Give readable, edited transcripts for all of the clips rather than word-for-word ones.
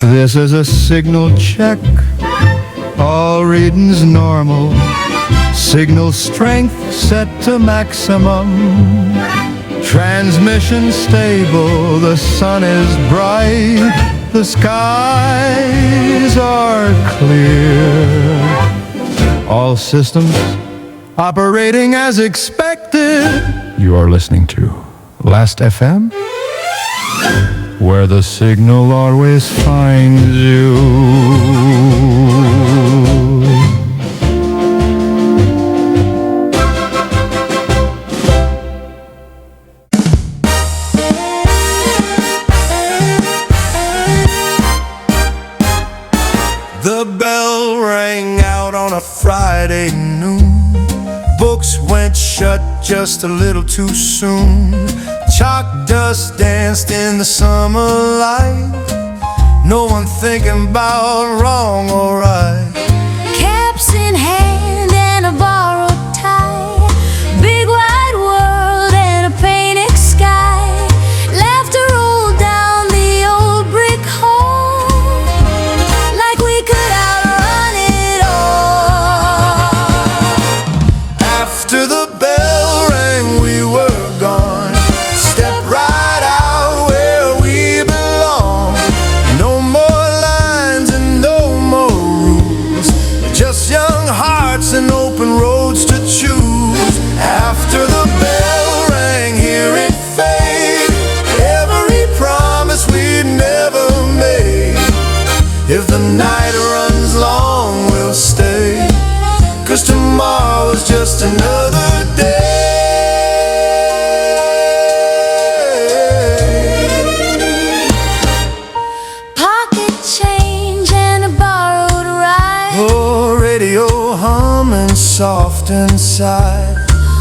This is a signal check. All readings normal. Signal strength set to maximum. Transmission stable. The sun is bright. The skies are clear. All systems operating as expected. You are listening to Last FM, where the signal always finds you. The bell rang out on a Friday noon. Books went shut just a little too soon. Chalk dust danced in the summer light. No one thinking about wrong or right. Caps in hand and a borrowed tie. Big wide world and a painted sky. Laughter rolled down the old brick hall, like we could outrun it all. After the bell rang, we were gone. Step right out where we belong. No more lines and no more rules. Just young hearts and open roads to choose. After the bell rang, hear it fade. Every promise we'd never made. If the night runs long, we'll stay. 'Cause tomorrow's just another day. Pocket change and a borrowed ride. Oh, radio humming soft inside.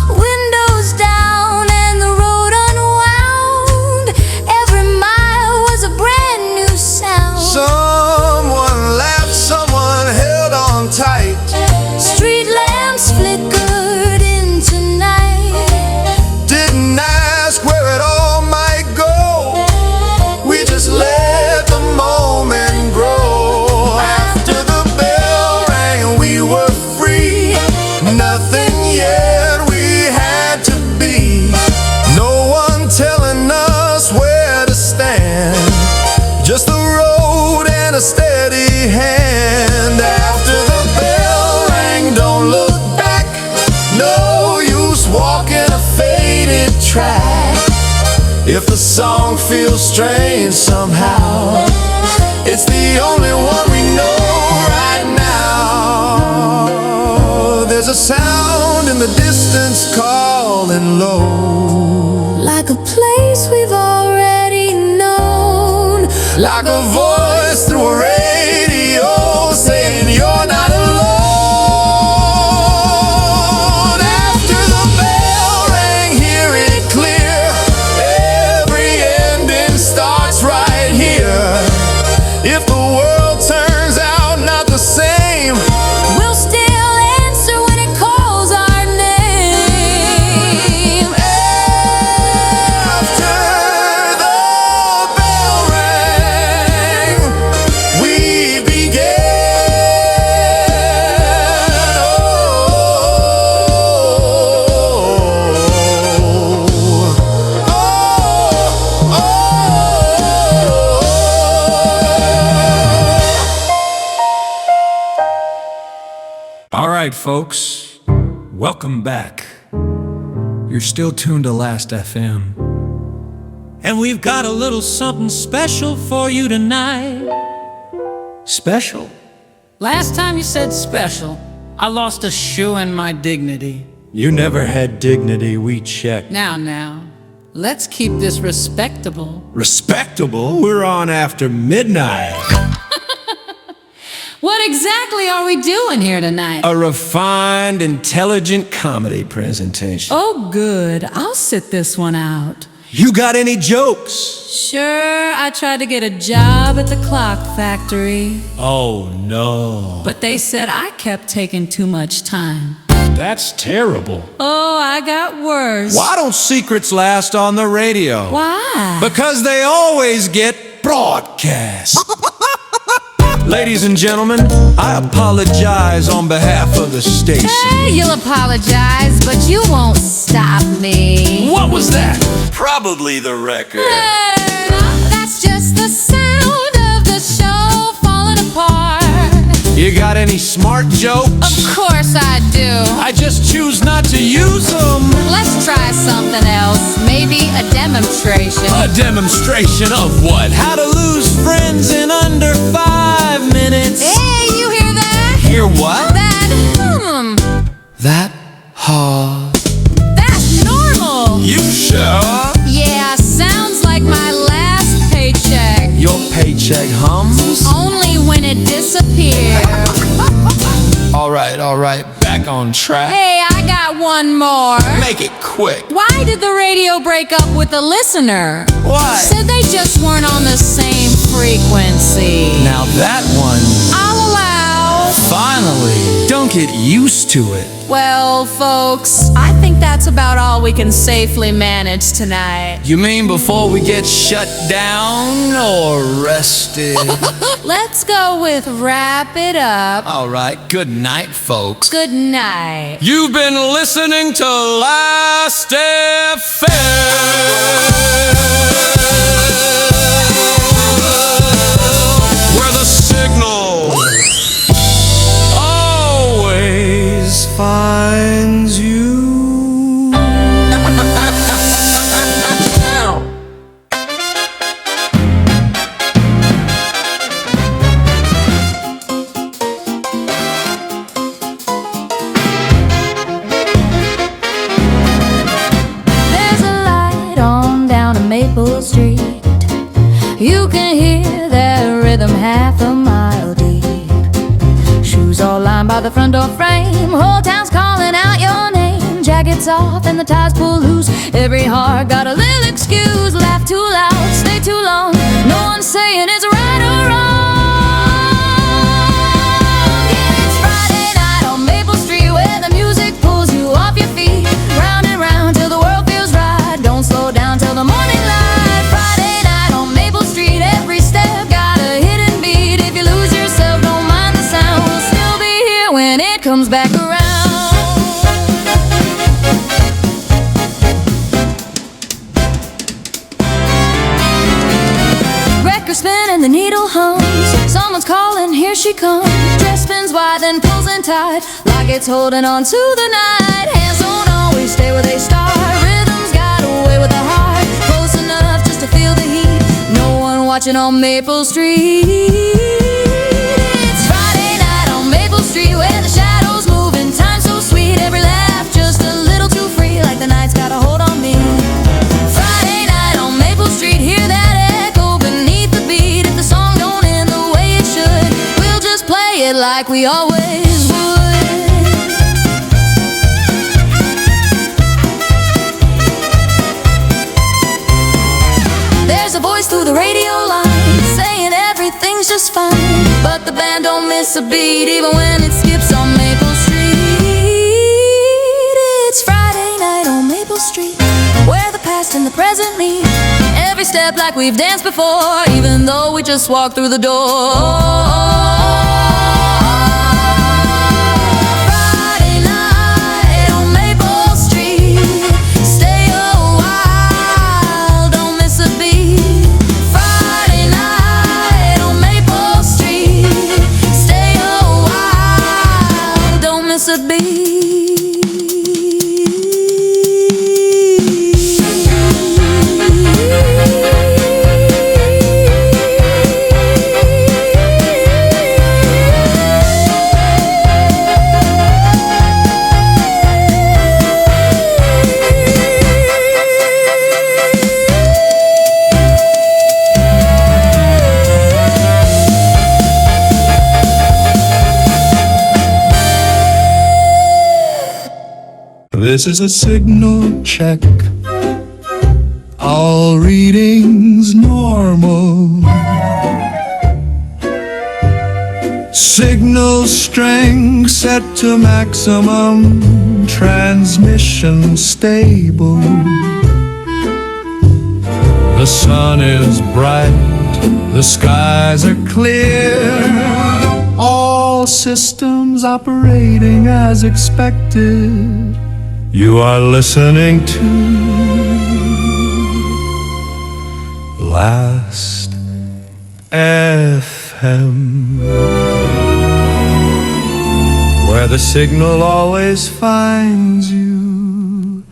Windows down and the road unwound. Every mile was a brand new sound. Someone laughed, someone held on tight. Street lamps flickered into night. Didn't ask where it all might go. We just let the moment grow. After the bell rang, we were free. Nothing yet we had to be. No one telling us where to stand. Just the road and a steady hand. After the bell rang, don't look back. No use walking a faded track. If the song feels strange somehow, it's the only one we know right now. There's a sound in the distance calling low, Like a place we've already known. like a voice through a radio saying you're not alone. After the bell rang, hear it clear. Every ending starts right here. If the world turns out not the same, We'll still answer when it calls our name. after the bell rang, we began. All right, folks, welcome back. You're still tuned to Last FM. And we've got a little something special for you tonight. Special? Last time you said special, I lost a shoe and my dignity. You never had dignity, we checked. Now, let's keep this respectable. Respectable? We're on after midnight. What exactly are we doing here tonight? A refined, intelligent comedy presentation. Oh, good. I'll sit this one out. You got any jokes? Sure, I tried to get a job at the clock factory, Oh, no. but they said I kept taking too much time. That's terrible. Oh, I got worse. Why don't secrets last on the radio? Why? Because they always get broadcast. Ladies and gentlemen, I apologize on behalf of the station. Hey, you'll apologize, but you won't stop me. What was that? Probably the record. Hey, that's just the sound of the show falling apart. You got any smart jokes? Of course I do. I just choose not to use them. Let's try something else. Maybe a demonstration. A demonstration of what? How to lose friends in under 5 minutes. Hey, you hear that? Hear what? That That hard. That's normal. You sure? Yeah, sounds like my last paycheck. Your paycheck hums? Only when it disappears. All right, back on track. Hey, I got one more. Make it quick. Why did the radio break up with the listener? Why? Said they just weren't on the same frequency. Now that one, I'll allow. finally. Don't get used to it. Well, folks, I think that's about all we can safely manage tonight. You mean before we get shut down or arrested? Let's go with wrap it up. All right, good night, folks. Good night. You've been listening to Last FM, where the signal always finds you. There's a light on down a Maple Street. You can hear that rhythm half a mile deep. Shoes all lined by the front door frame. Whole town's calling out your name. Jackets off and the ties pulled loose. Every heart got a little excuse. Laugh too loud, stay too long. No one's saying it's right or wrong. Yeah, it's Friday night on Maple Street, where the music pulls you off your feet. Round and round till the world feels right. Don't slow down till the morning light. Friday night on Maple Street, every step got a hidden beat. If you lose yourself, don't mind the sound. We'll still be here when it comes back around. Record spin and the needle hums. Someone's calling, here she comes. Dress spins wide, then pulls in tight, like it's holding on to the night. Hands don't always stay where they start. Rhythm's got a way with the heart. Close enough just to feel the heat. No one watching on Maple Street. It's Friday night on Maple Street, where the shadows move in time so sweet. Every laugh just a little too free, like the night's got a hold on me. Friday night on Maple Street, hear that echo beneath the beat. If the song don't end the way it should, we'll just play it like we always would. There's a voice through the radio line saying everything's just fine, but the band don't miss a beat even when it skips on Maple Street. It's Friday night on Maple Street, where the past and the present meet. Every step like we've danced before, even though we just walked through the door. Friday night on Maple Street, stay a while, don't miss a beat. Friday night on Maple Street, stay a while, don't miss a beat. This is a signal check. All readings normal. Signal strength set to maximum. Transmission stable. The sun is bright. The skies are clear. systems operating as expected. You are listening to Last FM, where the signal always finds you.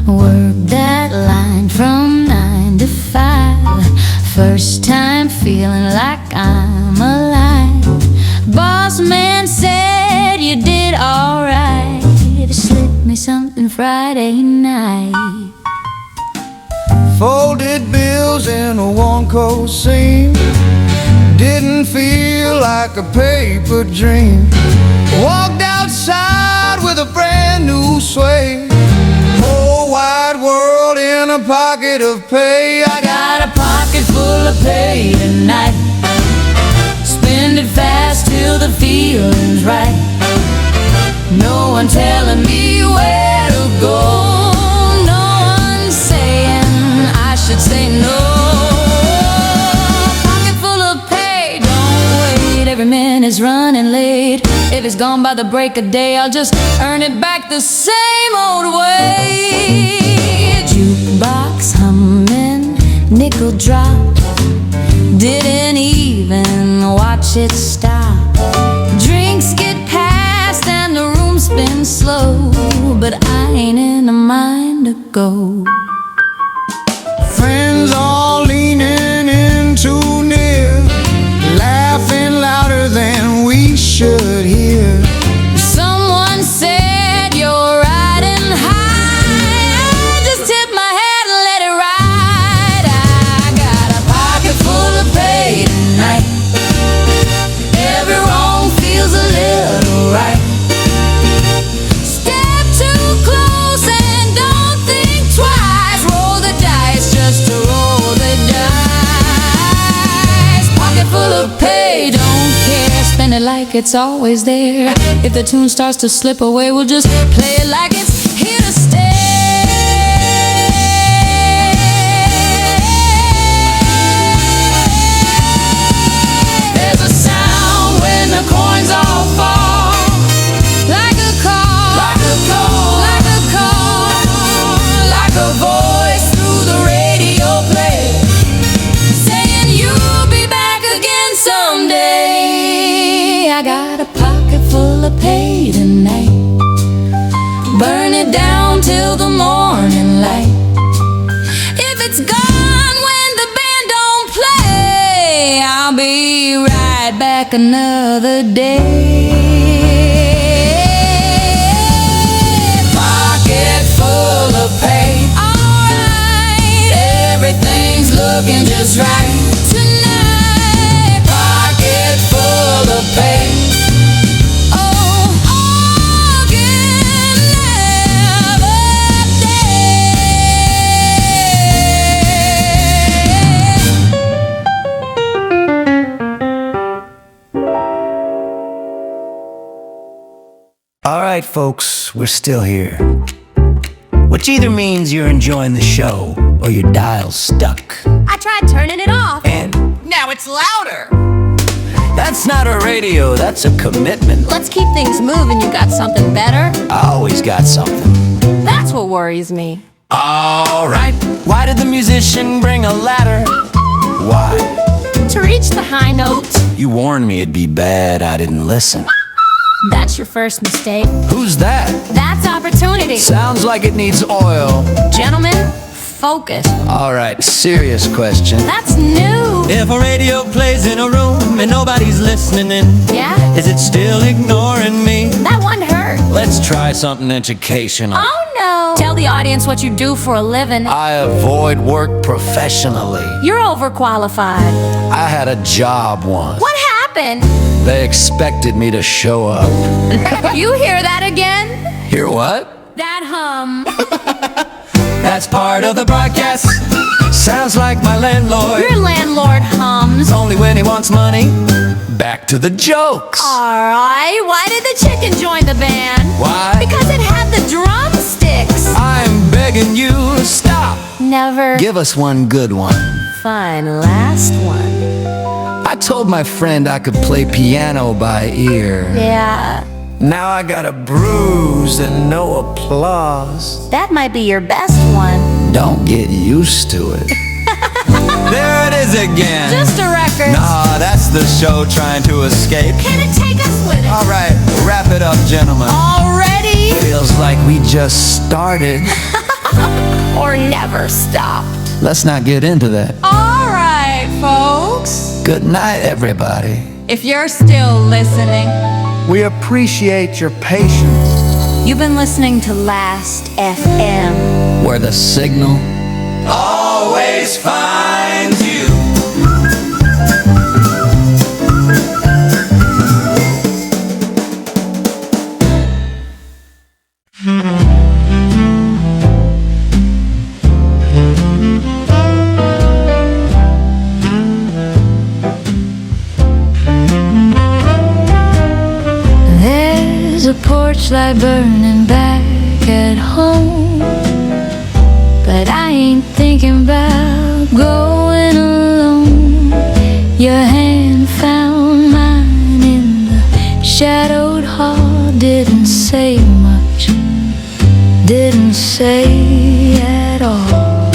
Work that line from 9 to 5. First time feeling like I'm alive. Boss man said you did alright. Slipped me something Friday night. Folded bills in a worn coat seam. Didn't feel like a paper dream. Walked outside with a brand new suede. Whole wide world in a pocket of pay. I Got a pocket full of pay tonight. Spend it fast till the feeling's right. No one telling me where to go. No one saying I should say no. Pocket full of pay, don't wait. Every minute's running late. If it's gone by the break of day, I'll just earn it back the same old way. Jukebox humming, nickel drop. Didn't even watch it stop. Drinks get passed and the room spins slow, but I ain't in the mind to go. friends all leaning in too near, laughing louder than we should hear. Someone said you're riding high. I just tip my head and let it ride. I got a pocket full of pay tonight. Every wrong feels a little right. Step too close and don't think twice. Roll the dice just to roll the dice. Pocket full of pay, don't care. Spend it like it's always there. If the tune starts to slip away, we'll just play it like it's here to stay. There's a sound when the coins all fall, like a call, like a call, like a call, like a voice through the radio play, saying you'll be back again someday. I got a pocket full of pay tonight. Burn it down till the morning light. If it's gone when the band don't play, I'll be right back another day. Pocket full of pay. Alright, everything's looking just right tonight. Pocket full of pay. Oh, again, never All right, folks, we're still here. Which either means you're enjoying the show or your dial's stuck. I tried turning it off. And Now it's louder. that's not a radio, that's a commitment. Let's keep things moving. You got something better? I always got something. That's what worries me. All right, why did the musician bring a ladder? Why? To reach the high notes. You warned me it'd be bad, I didn't listen. That's your first mistake. Who's that? That's opportunity. Sounds like it needs oil. Gentlemen, focus. All right, serious question. That's new. If a radio plays in a room and nobody's listening in, Yeah? is it still ignoring me? That one hurt. Let's try something educational. Oh no. Tell the audience what you do for a living. I avoid work professionally. You're overqualified. I had a job once. What happened? They expected me to show up. You hear that again? Hear what? That hum. That's part of the broadcast. Sounds like my landlord. Your landlord hums. Only when he wants money. Back to the jokes. Alright, why did the chicken join the band? Why? Because it had the drumsticks. I'm begging you, stop. Never. Give us one good one. Fine, last one. I told my friend I could play piano by ear. Yeah, Now I got a bruise and no applause. that might be your best one. Don't get used to it. There it is again. Just a record. Nah, that's the show trying to escape. Can it take us with it? All right, wrap it up, gentlemen. Already? Feels like we just started. Or never stopped. Let's not get into that. Alright, folks. Good night, everybody. If you're still listening, We appreciate your patience. You've been listening to Last FM. Where the signal always finds you. There's a porch light burning back at home, but I ain't thinking about going alone. Your hand found mine in the shadowed hall. Didn't say much, didn't say at all.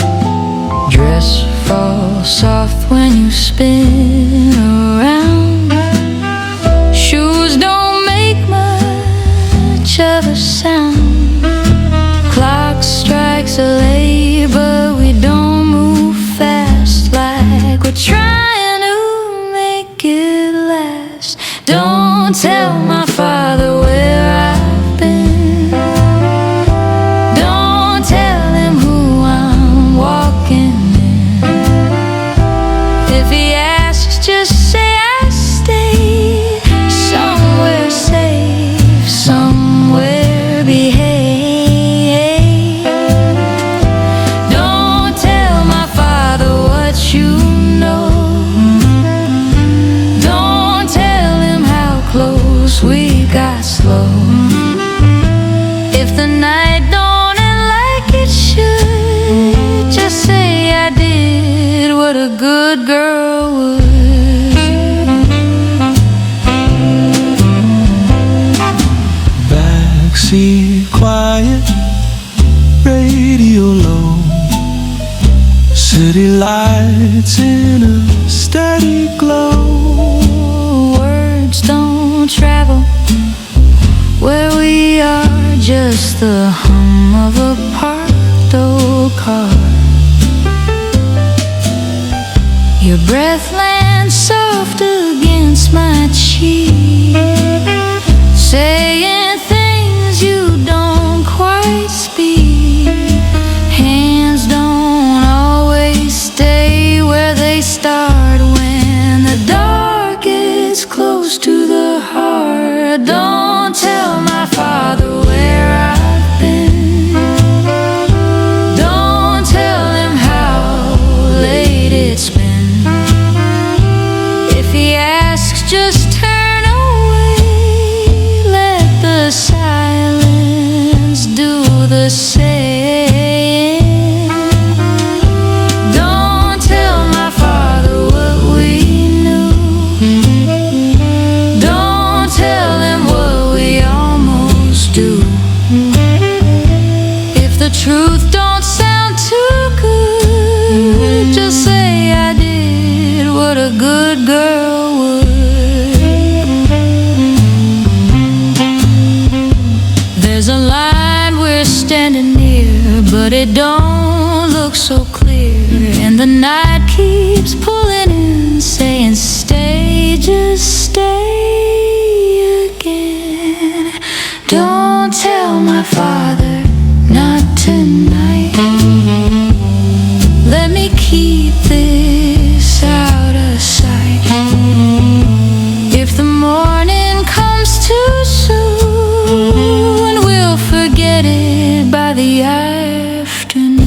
Dress falls soft when you spin around. Shoes don't make much of a sound. Clock strikes 11, but we don't move fast like we're trying to make it last. Don't tell my father where I've been. Don't tell him who I'm walking in. If he asks, just say I stayed somewhere safe, somewhere behave. Don't tell my father what you know. Don't tell him how close we got slow. If the night don't end like it should, just say I did what a good girl would. Backseat quiet, radio low, city lights in a steady glow. Words don't travel where we are, just the hum of a parked old car. Your breath lands soft against my cheek, saying things you don't quite speak. Hands don't always stay where they start when the dark gets close to the heart. Don't tell my father where I've been. Don't tell him how late it's been. If he asks, just turn away. Let the silence do the same. Don't tell my father what we knew. Don't tell him what we almost do. If the truth don't sound too good, just say I did what a good girl would. There's a line we're standing near, but it don't look so clear. And the night keeps pulling in, saying stay, just stay again. Don't tell my father, not tonight. Let me keep this out of sight. If the morning comes too soon, we'll forget it the afternoon.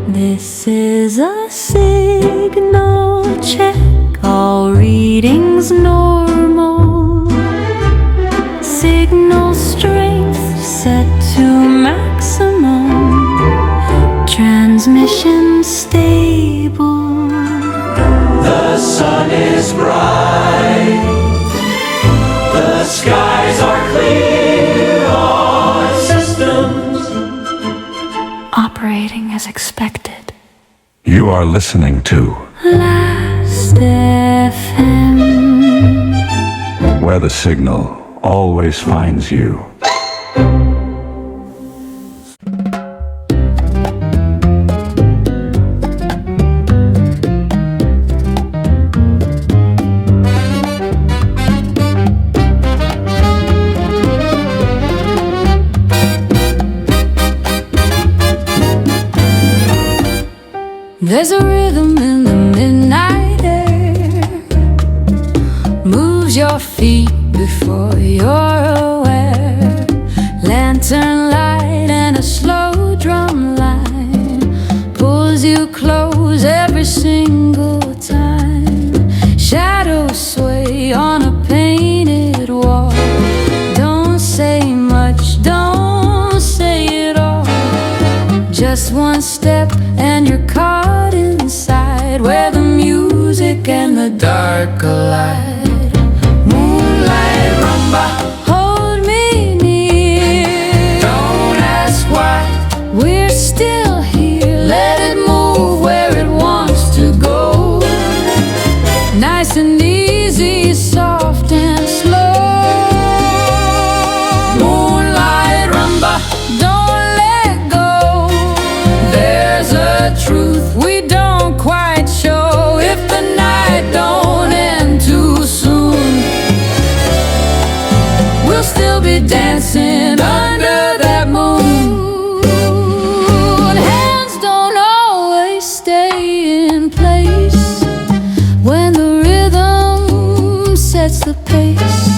This is a signal check, all readings normal. Signal strength set to maximum. Transmission stable. The sun is bright. The skies are clear. All systems Operating as expected. You are listening to Last FM. Where the Signal always finds you. There's a rhythm in the midnight air, moves your feet before you're aware. Lantern light and a slow drum line pulls you close every single time. Shadows sway on a painted wall. Don't say much, don't say it all. Just one step and you're caught inside, where the music and the dark collide. Moonlight rumba, hold me near. Don't ask why, we're still here. Let it move where it wants to go. Nice and easy, soft and slow. Moonlight rumba, don't let go. There's a truth we don't quite show. If the night don't end too soon, we'll still be dancing under that moon. Hands don't always stay in place when the rhythm sets the pace.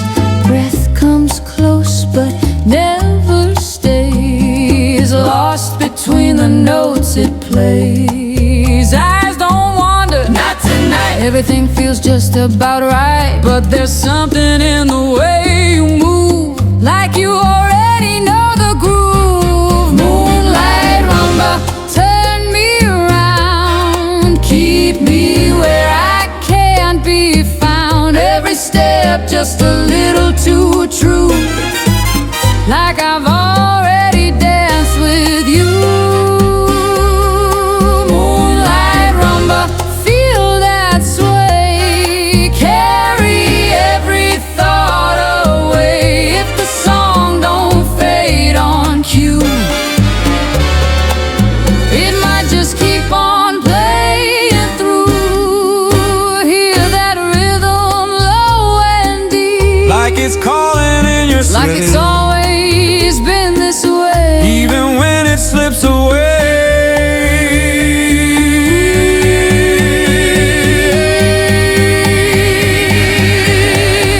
Breath comes close but never stays, lost between the notes it plays. Eyes don't wander, not tonight. Everything feels just about right, but there's something in the way you move, like you already know the groove. Moonlight rumba, turn me around, keep me where I can't be found. Every step just a little too true, like I've already danced with you. Moonlight rumba, feel that sway, carry every thought away. If the song don't fade on cue, it might just keep on playing through. Hear that rhythm low and deep, Like it's calling in your sleep, like it's always been this way. even when it slips away.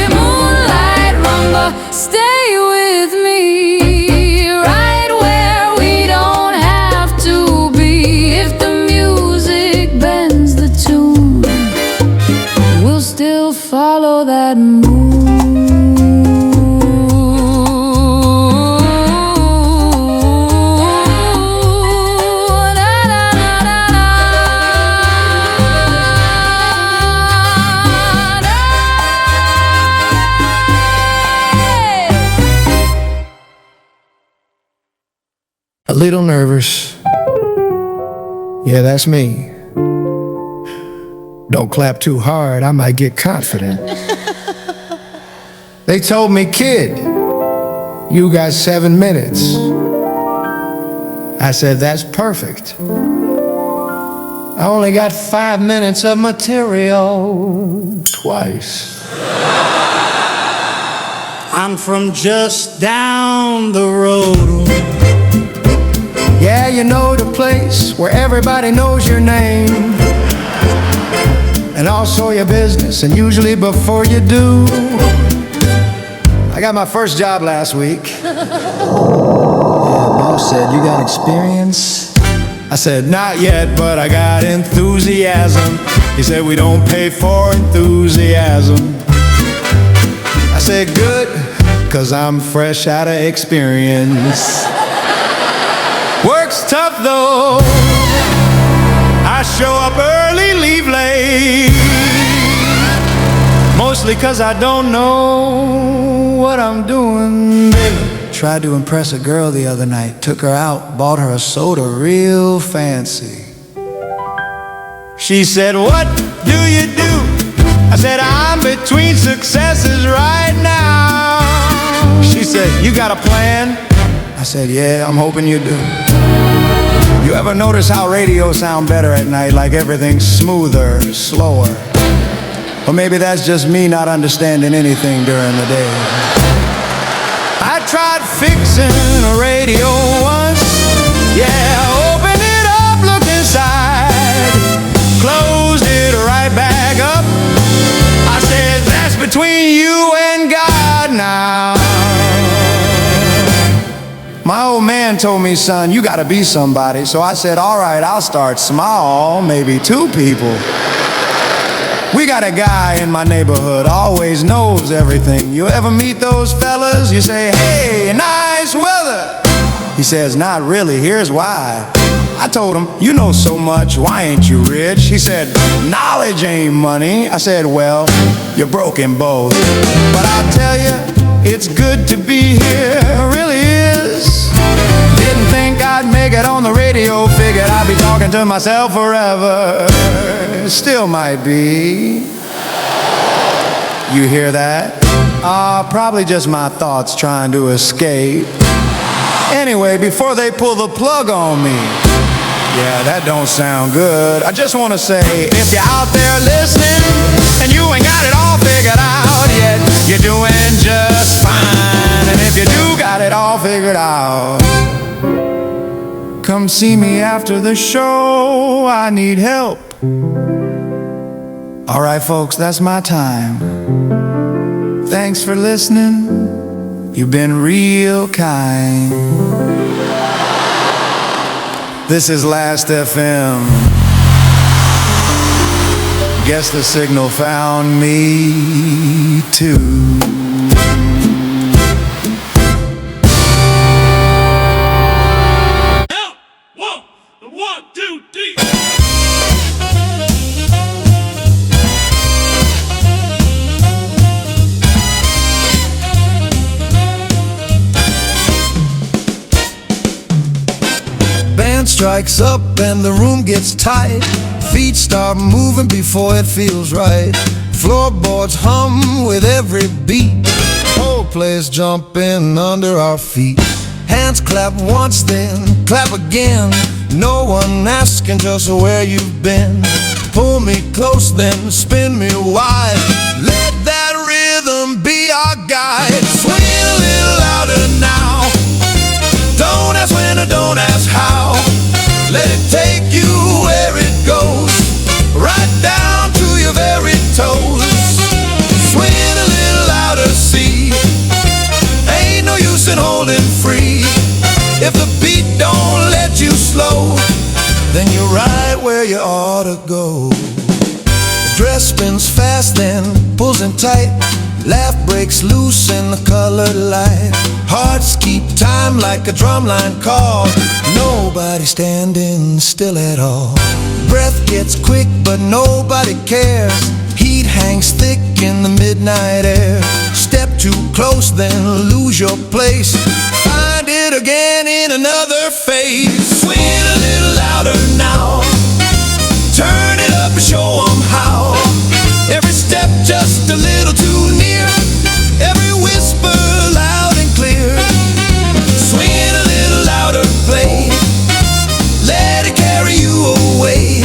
Moonlight rumba, stay with me, right where we don't have to be. If the music bends the tune, we'll still follow that moon. A little nervous. Yeah, that's me. Don't clap too hard, I might get confident. They told me, kid, you got 7 minutes. I said, that's perfect. I only got 5 minutes of material twice. I'm from just down the road. Yeah, you know the place where everybody knows your name and also your business, and usually before you do. I got my first job last week. Boss said, "You got experience?" I said, "Not yet, but I got enthusiasm." He said, "We don't pay for enthusiasm." I said, "Good, 'cause I'm fresh out of experience." Work's tough though. I show up early, leave late. Mostly 'cause I don't know what I'm doing, baby. Tried to impress a girl the other night. Took her out, bought her a soda real fancy. She said, "What do you do?" I said, "I'm between successes right now." She said, "You got a plan?" I said, "Yeah, I'm hoping you do." You ever notice how radio sound better at night, like everything's smoother, slower? Or maybe that's just me not understanding anything during the day. I tried fixing a radio once. Yeah, opened it up, looked inside, closed it right back up. I said, "That's between you and God now." My old man told me, "Son, you gotta be somebody." So I said, "All right, I'll start small, maybe 2 people." We got a guy in my neighborhood, always knows everything. You ever meet those fellas? You say, "Hey, nice weather." He says, "Not really, here's why." I told him, "You know so much, why ain't you rich?" He said, "Knowledge ain't money." I said, "Well, you're broken both. But I'll tell you, it's good to be here, it really is. Didn't think I'd make it on the radio, figured I'd be talking to myself forever. Still might be. You hear that? Probably just my thoughts trying to escape. Anyway, before they pull the plug on me, yeah, that don't sound good. I just want to say, if you're out there listening and you ain't got it all figured out yet, you're doing just fine. And if you do got it all figured out, come see me after the show. I need help. All right, folks, that's my time. Thanks for listening. You've been real kind. This is Last FM. Guess the signal found me too. Strikes up and the room gets tight. Feet start moving before it feels right. Floorboards hum with every beat. Whole place jumping under our feet. Hands clap once, then clap again. No one asking just where you've been. Pull me close, then spin me wide. Let that rhythm be our guide. Swing a little louder now. Don't ask when or don't ask how. Let it take you where it goes, right down to your very toes. Swing a little louder, see. Ain't no use in holding free. If the beat don't let you slow, then you're right where you ought to go. Dress spins fast, then pulls in tight. Laugh breaks loose in the colored light. Hearts keep time like a drumline call. Nobody standing still at all. Breath gets quick but nobody cares. Heat hangs thick in the midnight air. Step too close, then lose your place. Find it again in another phase. Swing a little louder now. Turn it up and show 'em how. Every step just a little too near. Every whisper loud and clear. Swing a little louder, play. Let it carry you away.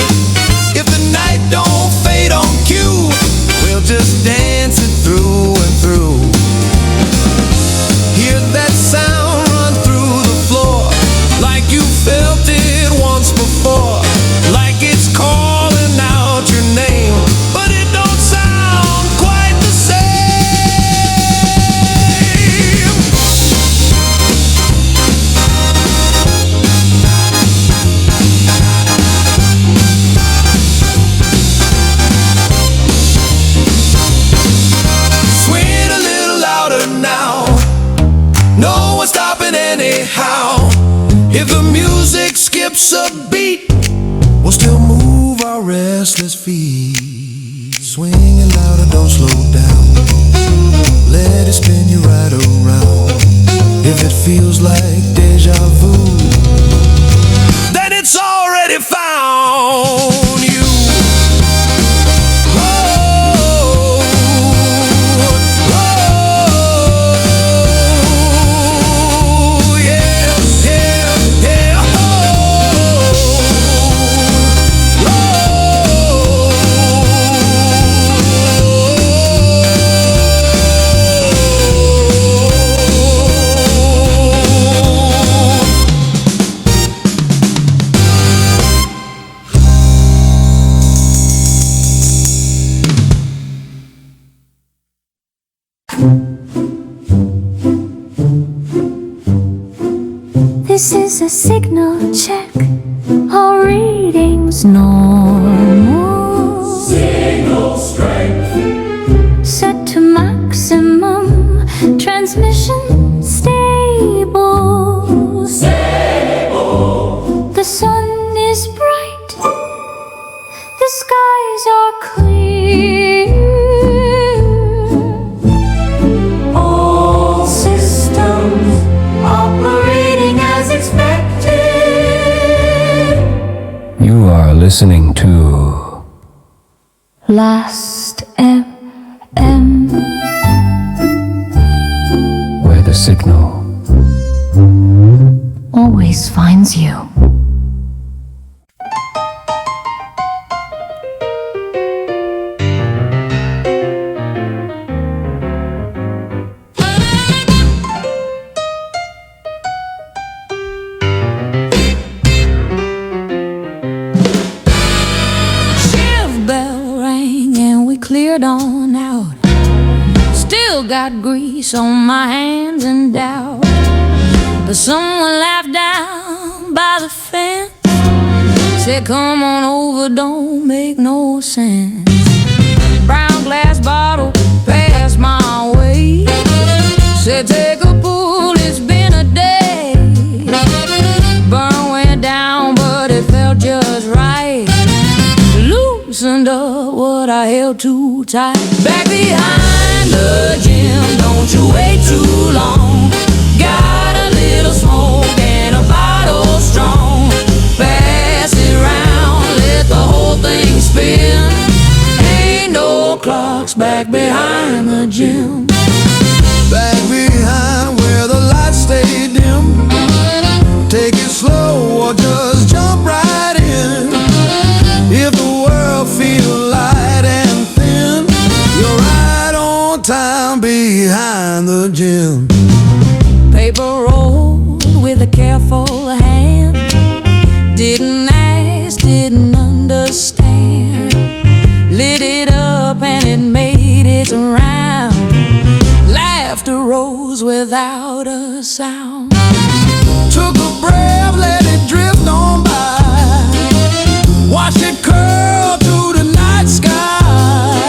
skips a beat, we'll still move our restless feet. Swinging louder, don't slow down. Let it spin you right around. If it feels like deja vu, then it's already found you. This is a signal check. All readings normal. Signal strength. Set to maximum. Transmission stable. Stable. The sun is bright. The skies are clear. All systems operating as expected. You are listening to Last FM. Where the Signal Always finds you. Cleared on out. Still got grease on my hands and doubt. But someone laughed down by the fence. Said, come on over, don't make no sense. Brown glass bottle passed my way. Said, take a pull, it's been a day. Burn went down, but it felt just right. Loosened up what I held too tight. Back behind the gym, don't you wait too long. Got a little smoke and a bottle strong. Pass it round, let the whole thing spin. Ain't no clocks back behind the gym. Back behind where the lights stay dim. Take it slow or just jump right in. If the world feels light and thin, you're right on time behind the gym. Paper rolled with a careful hand. Didn't ask, didn't understand. Lit it up and it made its round. Laughter rose without a sound. Took a breath, let it drift on by. Watch it curl to the night sky.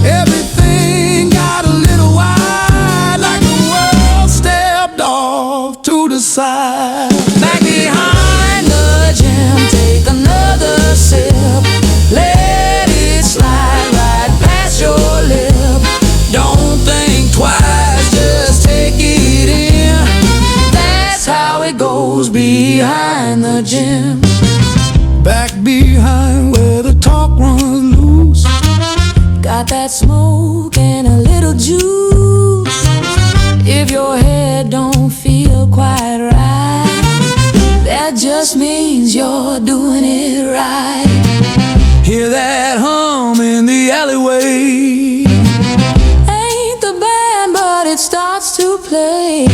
Everything got a little wide, like the world stepped off to the side. Back behind the gym, take another sip. Let it slide right past your lip. Don't think twice, just take it in. That's how it goes behind the gym. Back behind where the talk runs loose. Got that smoke and a little juice. If your head don't feel quite right, that just means you're doing it right. Hear that hum in the alleyway. Ain't the band, but it starts to play.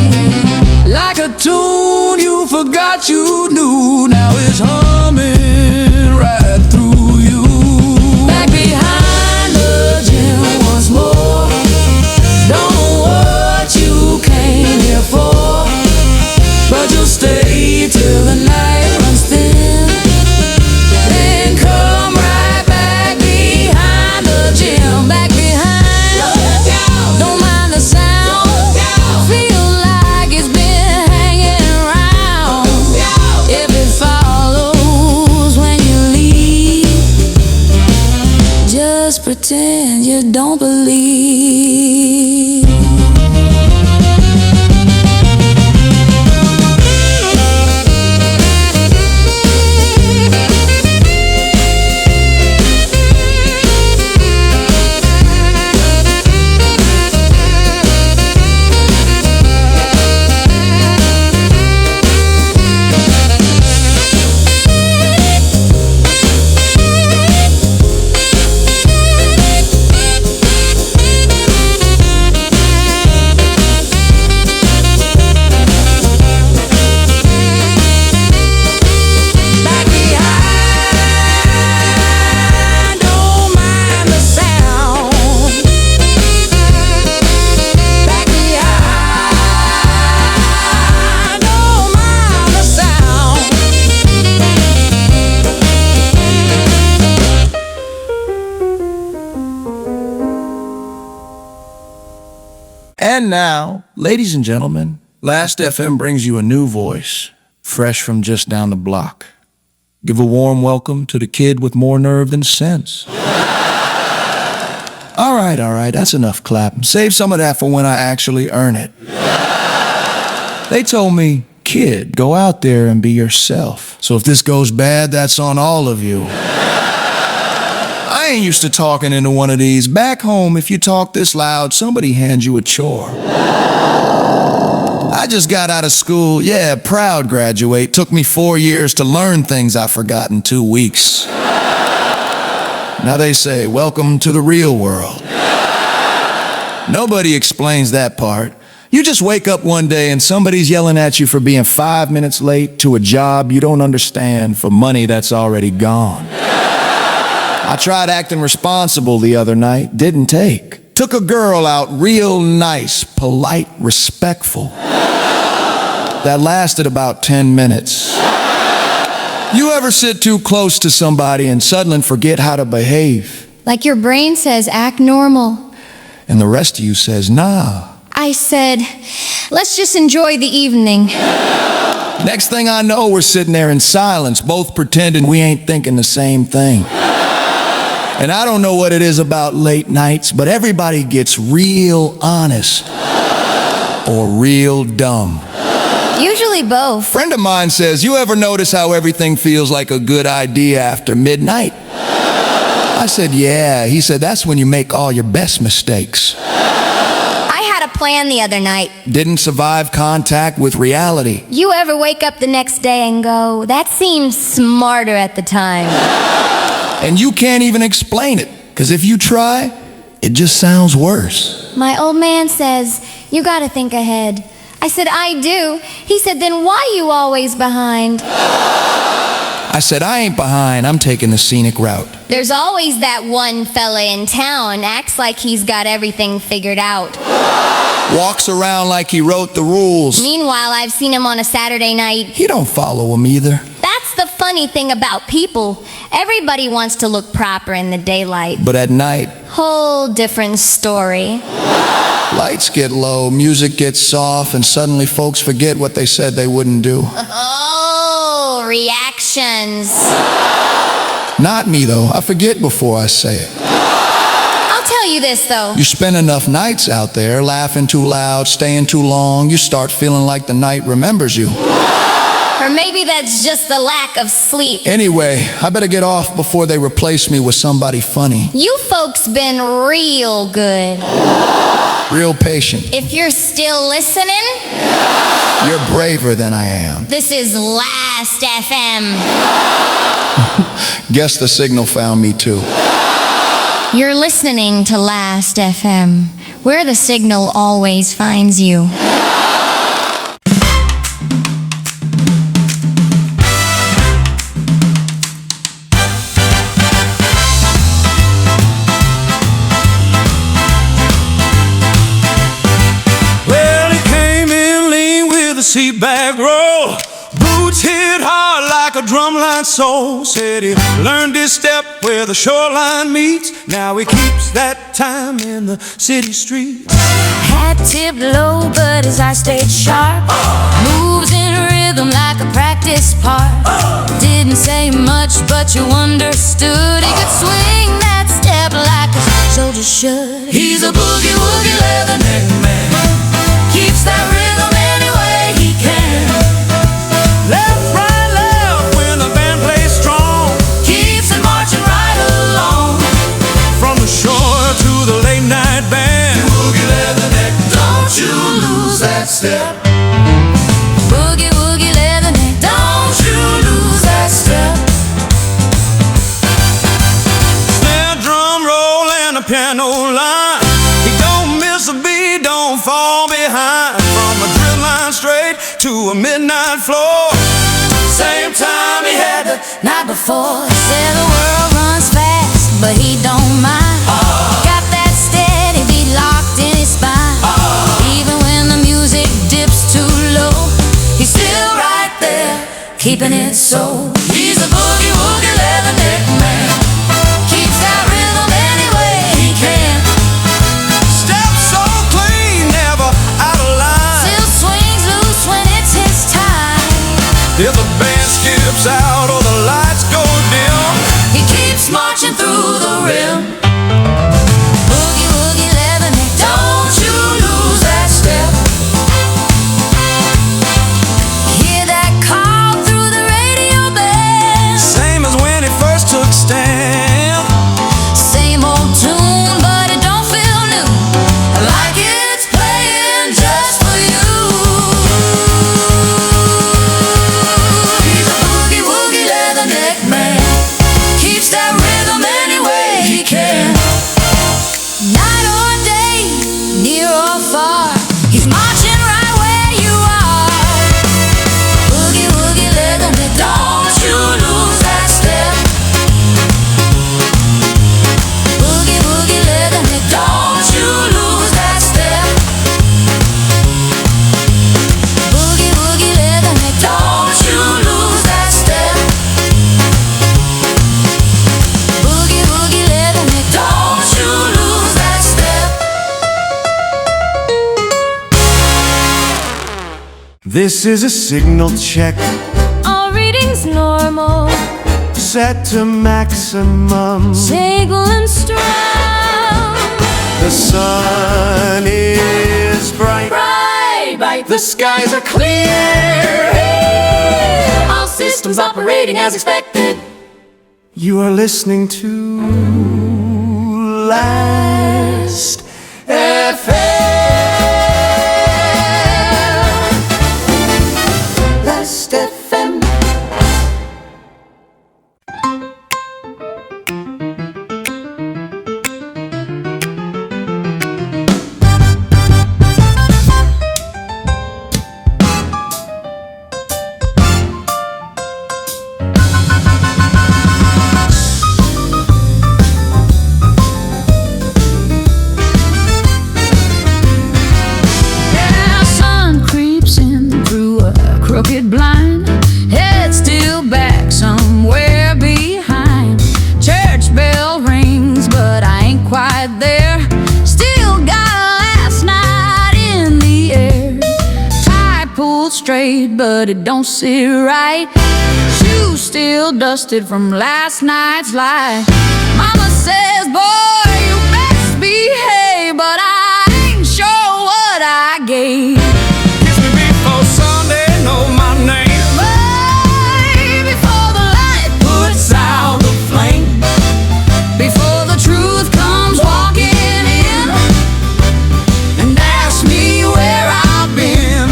Like a tune you forgot you knew. Now it's humming right through you. Back behind the gym once more. Don't know what you came here for, but you'll stay till the night runs thin. Then come right back behind the gym. Back behind. Don't mind the sound. Feel like it's been hanging around. If it falls that don't believe. And now, ladies and gentlemen, Last FM brings you a new voice, fresh from just down the block. Give a warm welcome to the kid with more nerve than sense. All right, that's enough clapping. Save some of that for when I actually earn it. They told me, kid, go out there and be yourself. So if this goes bad, that's on all of you. I ain't used to talking into one of these. Back home, if you talk this loud, somebody hands you a chore. I just got out of school, yeah, proud graduate. Took me 4 years to learn things I forgot in 2 weeks. Now they say, welcome to the real world. Nobody explains that part. You just wake up one day and somebody's yelling at you for being 5 minutes late to a job you don't understand for money that's already gone. I tried acting responsible the other night, didn't take. Took a girl out real nice, polite, respectful. That lasted about 10 minutes. You ever sit too close to somebody and suddenly forget how to behave? Like your brain says, act normal. And the rest of you says, nah. I said, let's just enjoy the evening. Next thing I know, we're sitting there in silence, both pretending we ain't thinking the same thing. And I don't know what it is about late nights, but everybody gets real honest or real dumb. Usually both. Friend of mine says, you ever notice how everything feels like a good idea after midnight? I said, yeah. He said, that's when you make all your best mistakes. I had a plan the other night. Didn't survive contact with reality. You ever wake up the next day and go, that seems smarter at the time? And you can't even explain it, because if you try, it just sounds worse. My old man says, you gotta think ahead. I said, I do. He said, then why you always behind? I said, I ain't behind, I'm taking the scenic route. There's always that one fella in town, acts like he's got everything figured out. Walks around like he wrote the rules. Meanwhile, I've seen him on a Saturday night. He don't follow them either. That's the funny thing about people. Everybody wants to look proper in the daylight. But at night, whole different story. Lights get low, music gets soft, and suddenly folks forget what they said they wouldn't do. Oh, reactions. Not me, though. I forget before I say it. I'll tell you this, though. You spend enough nights out there, laughing too loud, staying too long, you start feeling like the night remembers you. Or maybe that's just the lack of sleep. Anyway, I better get off before they replace me with somebody funny. You folks been real good. Real patient. If you're still listening, you're braver than I am. This is Last FM. Guess the signal found me too. You're listening to Last FM, where the signal always finds you. Seat back row, boots hit hard like a drumline soul. Said he learned his step where the shoreline meets. Now he keeps that time in the city streets. Hat tipped low, but his eyes stayed sharp. Moves in rhythm like a practice part. Didn't say much, but you understood. He could swing that step like a soldiers should. He's a boogie woogie leatherneck man. Keeps that rhythm any way he can. Left, right, left when the band plays strong. Keeps it marching right along. From the shore to the late night band. Boogie leatherneck, Don't you lose that step. Boogie woogie leatherneck. Don't you lose that step. Snare, drum roll, and a piano line. He don't miss a beat, don't fall behind. From a drill line straight to a midnight floor. Same time he had the night before. Said the world runs fast, but he don't mind. Got that steady beat locked in his spine. Even when the music dips too low, he's still right there, keeping it so. He's a boogie woogie leatherneck man. Keeps that rhythm any way he can. Step so clean, never out of line. Still swings loose when it's his time. If the band skips out or the lights go dim, He keeps marching through the rim. Boogie woogie leatherneck. Don't you lose that step. Hear that call through the radio band. same as when he first took stand. Same old tune, but it don't feel new. Like it's playing just for you. He's a boogie woogie leatherneck man. Keeps that rhythm any way he can. Night or day, near or far, he's marching right where you are. Boogie woogie leatherneck. Don't you lose that step. Boogie woogie leatherneck. Don't you lose that step. Boogie woogie leatherneck. Don't you lose that step. Boogie woogie leatherneck. Don't you lose that step. This is a signal check, All readings normal, set to maximum. stable and strong. The sun is bright, Bright, bright. the skies are clear. All systems operating as expected. You are listening to Last FM. Last FM. Yeah, sun creeps in through a crooked blind. Head still back somewhere behind. Church bell rings, but I ain't quite there. Still got last night in the air. Tie pulled straight, but it don't sit right. Shoes still dusted from last night's lie. Mama says, boy, you best behave, but I ain't sure what I gave. Kiss me before Sunday, know my name. Boy, before the light puts out the flame, before the truth comes walking in and asks me where I've been.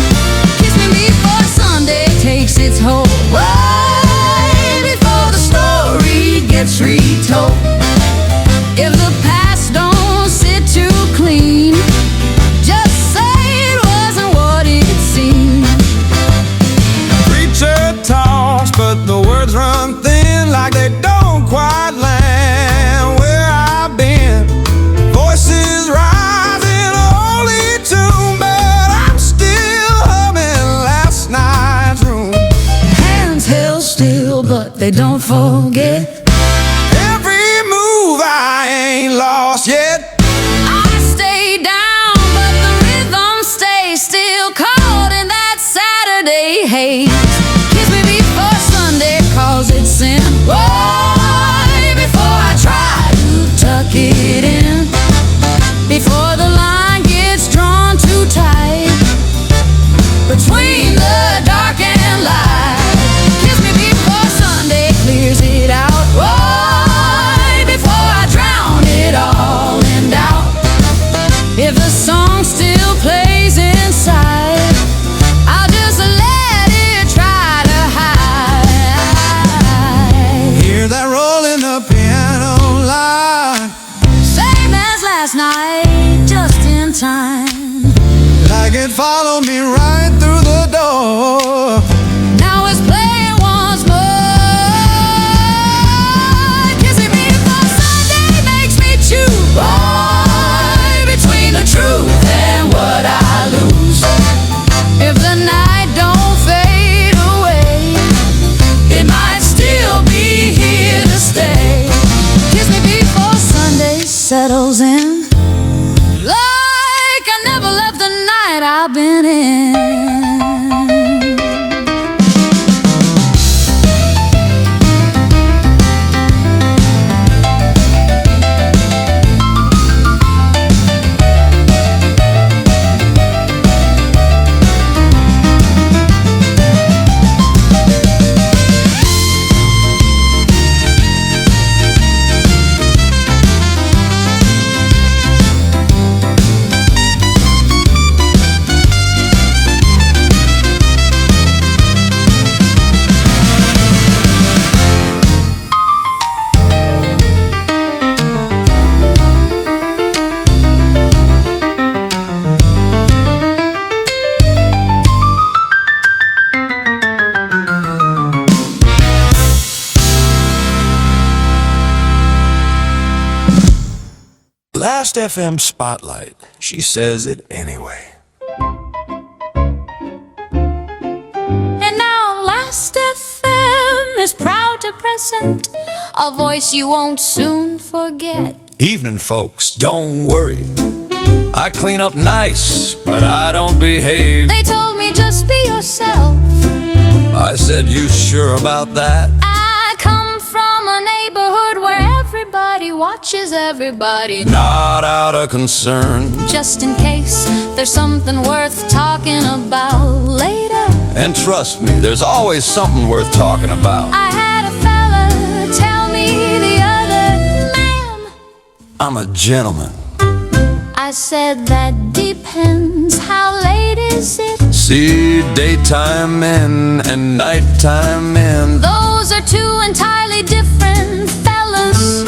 Kiss me before Sunday takes its hold. Boy, before the story gets retold. If the past before the line gets drawn too tight between the dark and light. Kiss me before Sunday clears it out. Boy, before I drown it all in doubt. If the song still plays inside, I'll just let it try to hide. Hear that rolling the piano line, Same as last night, just in time. like it followed me right through the door. Now it's playing once more. Kissing me before Sunday makes me choose. Boy, between the truth and what I lose. If the night don't fade away, it might still be here to stay. Kiss me before Sunday settles in, like I never left the night I've been in. Last FM Spotlight. She says it anyway. And now Last FM is proud to present a voice you won't soon forget. Evening, folks. Don't worry. I clean up nice, but I don't behave. They told me just be yourself. I said, you sure about that? I come from a neighborhood where everybody watches everybody. Not out of concern. Just in case there's something worth talking about later. And trust me, there's always something worth talking about. I had a fella tell me the other, ma'am, I'm a gentleman. I said that depends. How late is it? See daytime men and nighttime men. Those are two entirely different fellas.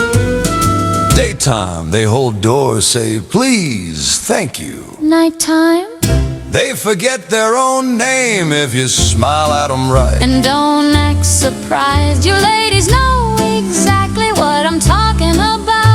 Daytime, they hold doors, say please, thank you. Nighttime? They forget their own name if you smile at them right. And don't act surprised. You ladies know exactly what I'm talking about.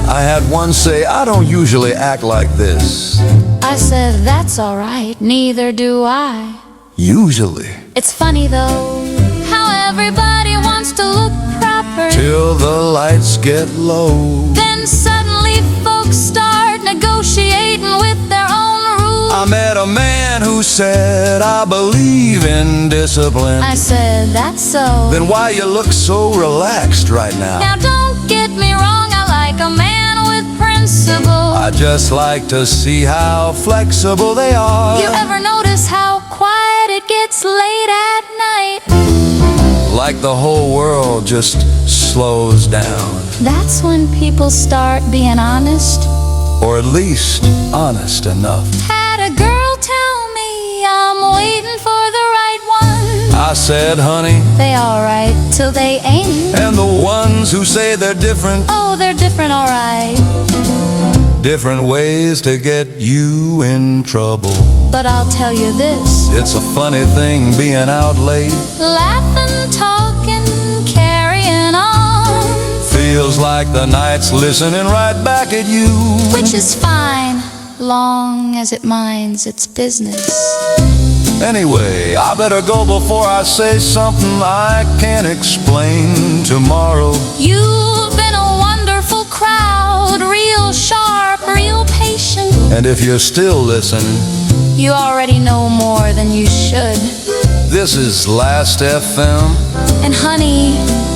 I had one say, I don't usually act like this. I said, that's alright, neither do I. Usually. It's funny though, how everybody wants to look proper. Till the lights get low. Then suddenly folks start negotiating with their own rules. I met a man who said, I believe in discipline. I said, that's so. Then why you look so relaxed right now? Now don't get me wrong, I like a man with principle. I just like to see how flexible they are. You ever notice how quiet it gets late at night? Like the whole world just slows down. That's when people start being honest. Or at least honest enough. Had a girl tell me I'm waiting for the right one. I said, honey, They alright till they ain't. and the ones who say they're different, Oh, they're different, alright. different ways to get you in trouble. But I'll tell you this, It's a funny thing being out late. laughing, talking, carrying on. Feels like the night's listening right back at you. Which is fine, long as it minds its business. Anyway, I better go before I say something I can't explain tomorrow. You've been a wonderful crowd, real sharp, real patient. And if you're still listening, You already know more than you should. this is Last FM. And honey,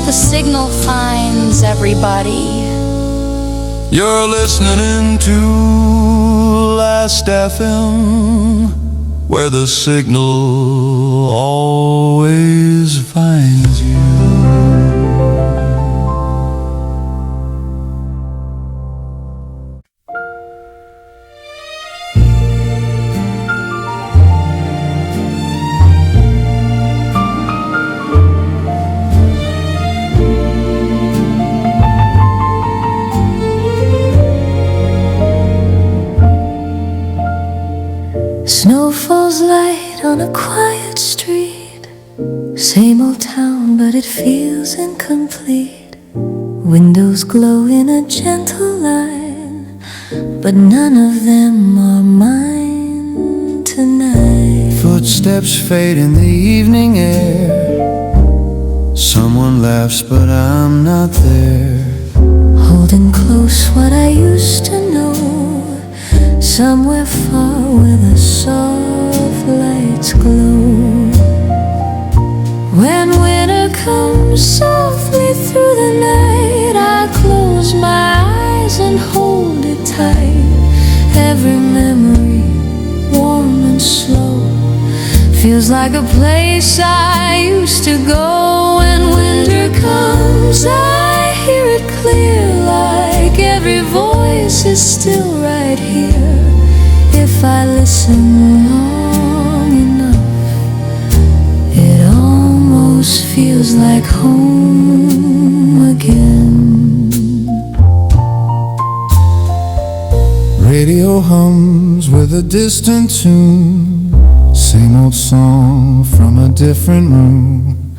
the signal finds everybody. You're listening to Last FM, where the signal always finds you. Snow falls light on a quiet street. Same old town, but it feels incomplete. Windows glow in a gentle line, but none of them are mine tonight. Footsteps fade in the evening air. Someone laughs, but I'm not there. Holding close what I used to know, somewhere far where the soft lights glow. When winter comes softly through the night, I close my eyes and hold it tight. Every memory, warm and slow, feels like a place I used to go. When winter comes, I hear it clear, like every voice is still right here. If I listen long enough, it almost feels like home again. Radio hums with a distant tune, same old song from a different room.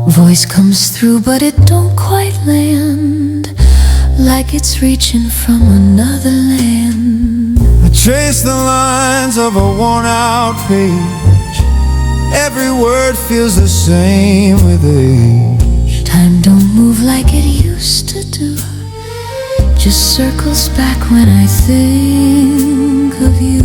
Voice comes through, but it don't quite land, like it's reaching from another land. I trace the lines of a worn-out page. Every word feels the same with age. Time don't move like it used to do, just circles back when I think of you.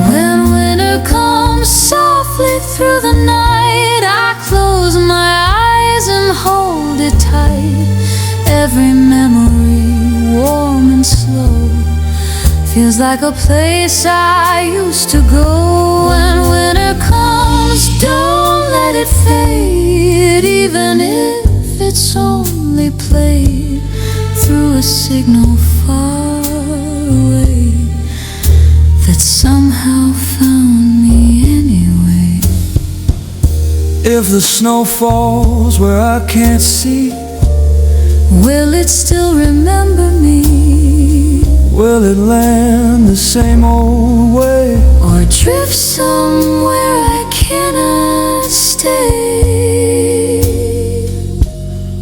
When winter comes softly through the night, I close my eyes and hold it tight. Every memory, warm and slow, feels like a place I used to go. When winter comes, don't let it fade, even if it's only played through a signal far away that somehow found me anyway. If the snow falls where I can't see, will it still remember me? will it land the same old way? Or drift somewhere I cannot stay?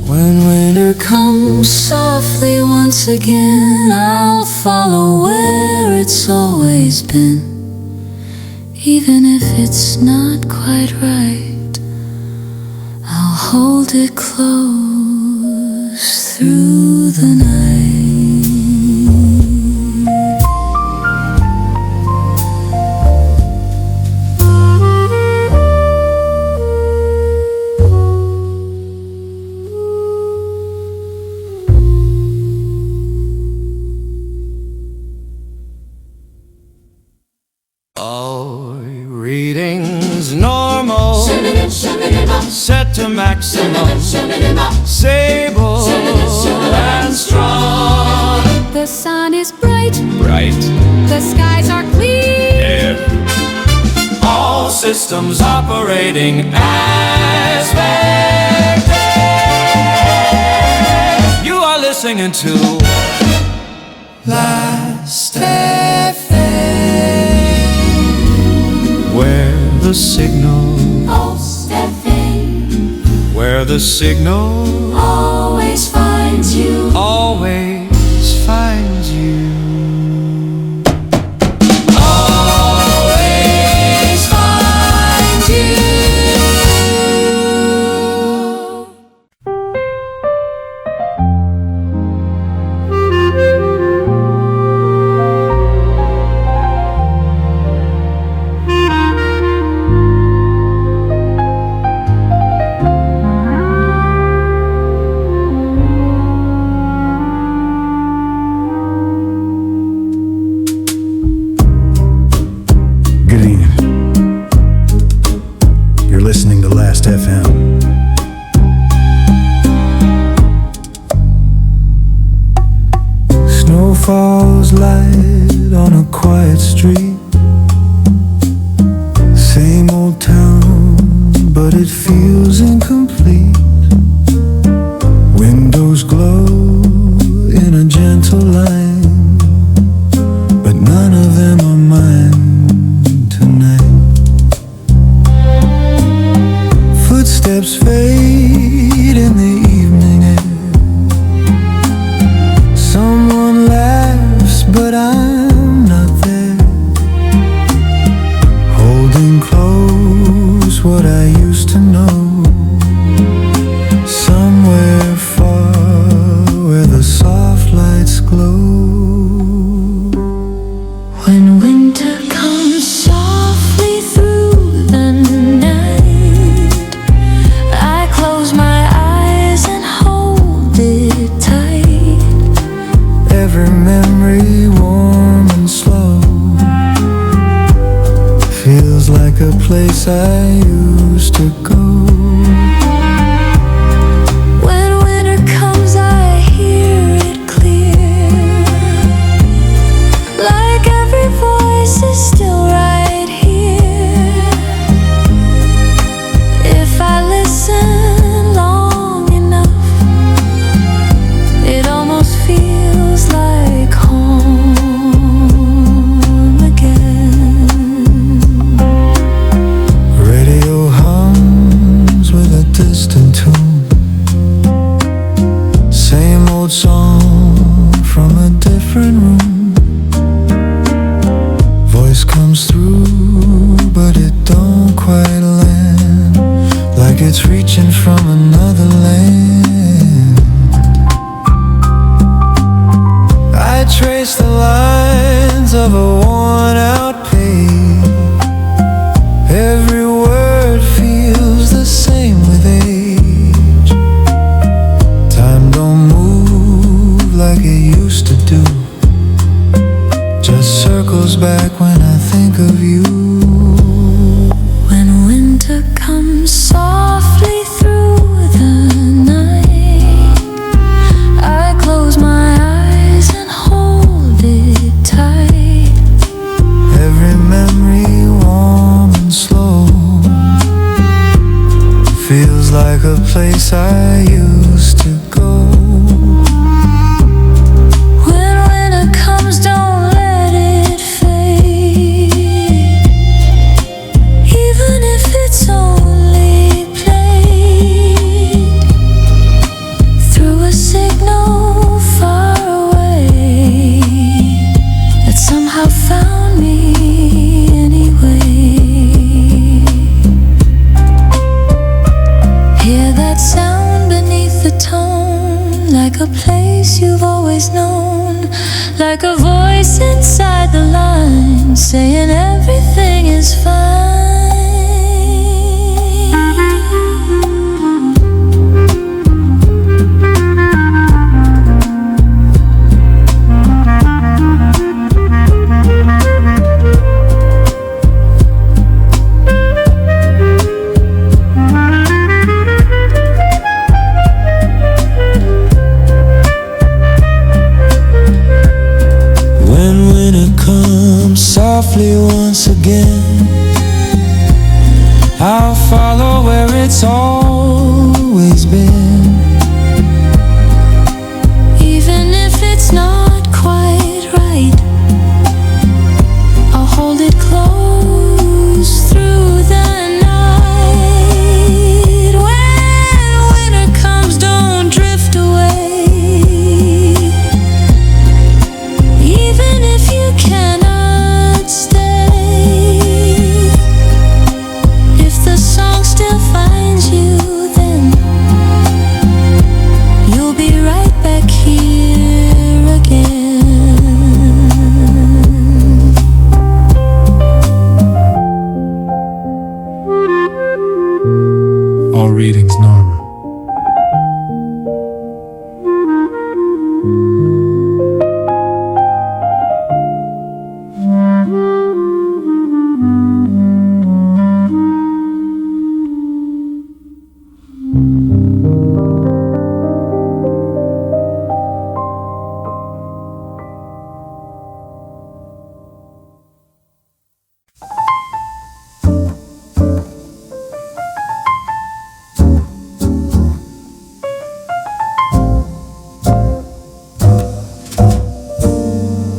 When winter Come softly once again, I'll follow where it's always been. Even if it's not quite right, I'll hold it close through the night. all readings normal, set to maximum, stable and strong. The sun is bright, Right, the skies are clear. all systems operating as expected. You are listening to Last FM, where the signal, where the signal Always finds you. always finds you. Always finds you. falls light on a quiet street. Same old town, but it feels incomplete. Windows glow in a gentle line, but none of them are mine tonight. Footsteps fade in the evening air. Someone laughs, but I'm not there. Holding close what I used to know. Somewhere far where the soft lights glow. When winter comes softly through the night, I close my eyes and hold it tight. Every memory warm and slow feels like a place I used to go. When winter comes, I hear it clear, like every voice is still right here. If I listen long enough, it almost feels like home again. Radio hums with a distant tune. Same old song from a different room. Voice comes through, but it don't quite land, like it's reaching from another land. I trace the lines of a worn out page. Every word feels the same with age. Time don't move like it used to do. Just circles back when I think of you. When winter comes softly through the night, I close my eyes and hold it tight. Every memory warm and slow feels like a place I used to go. When winter comes, don't let it fade, even if it's only played through a signal far away that somehow found me anyway. Hear that sound beneath the tone, like a place you've always known, like a voice inside the line saying everything is fine. When winter comes softly once again, I'll follow where it's always been. Even if it's not quite right, I'll hold it close through the night. When winter comes, don't drift away, even if you cannot stay. If the song still finds you, then you'll be right back here again. All readings normal.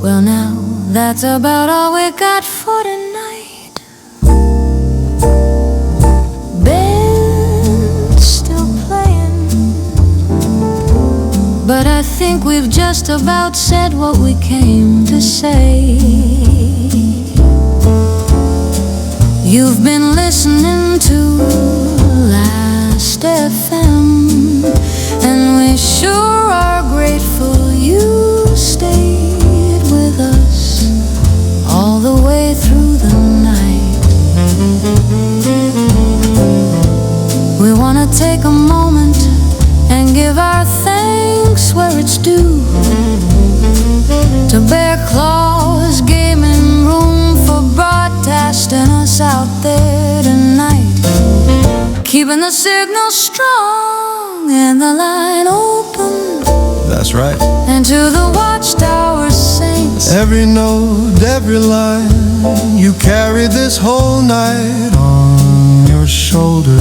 Well, now that's about all we got for tonight. Band's still playing, but I think we've just about said what we came to say. You've been listening to Last FM, and we sure are grateful you stayed with us all the way through the night. We want to take a moment and give our thanks where it's due to Bear Claw's Gaming Room for broadcasting us out there tonight, keeping the signal strong and the line open. That's right. And to the Watchtower saints, Every note, every line, you carried this whole night on your shoulder.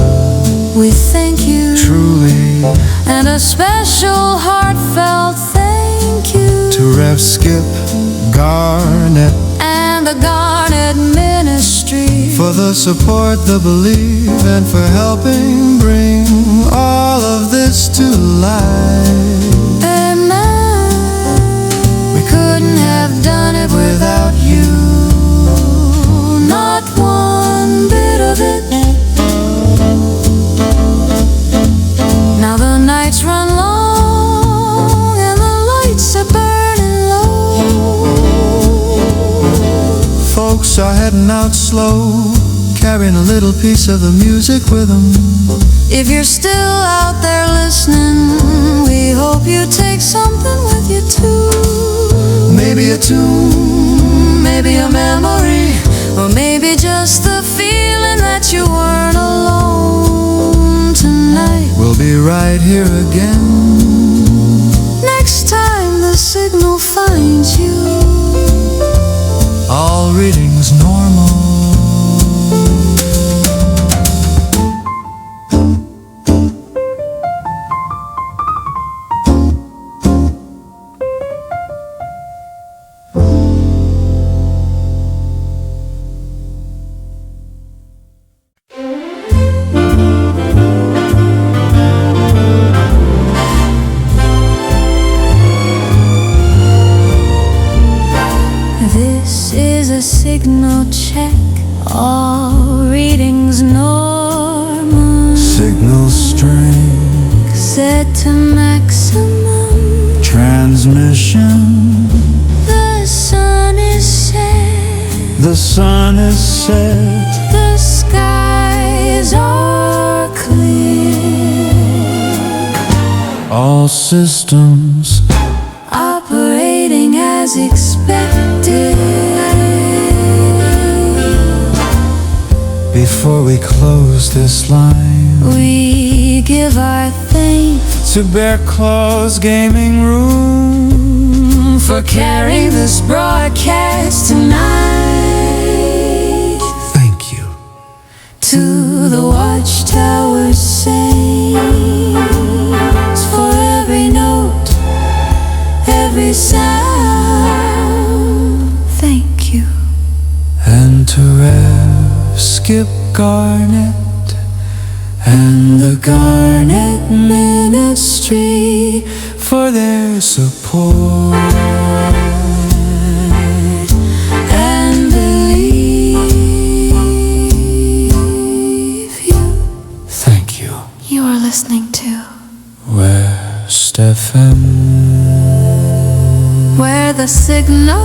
we thank you Truly, and a special heartfelt thank you to Rev Skip Garnett, and the Garnet Ministry for the support, the belief, and for helping bring all of this to life. Amen. We couldn't have done it without you, not one bit of it. Now the nights run long and the lights are burning low. Folks are heading out slow, carrying a little piece of the music with them. If you're still out there listening, we hope you take something with you too. Maybe a tune, Maybe a memory, or maybe just the feeling that you weren't alone tonight. we'll be right here again. Next time the signal finds you, All readings normal. this is a signal check. All readings normal, Signal strength, set to maximum. transmission. The sun is set, The sun is set. the skies are clear. All systems Operating as expected. before we close this line. We give our thanks To Bear Claw's Gaming Room for carrying this broadcast tonight. Thank you. To the Watchtower saints, for every note, every sound, thank you. And to Rev Skip Garnett and the Garnet Ministry for their support And believe you. Thank you. You are listening to West FM. Where the signal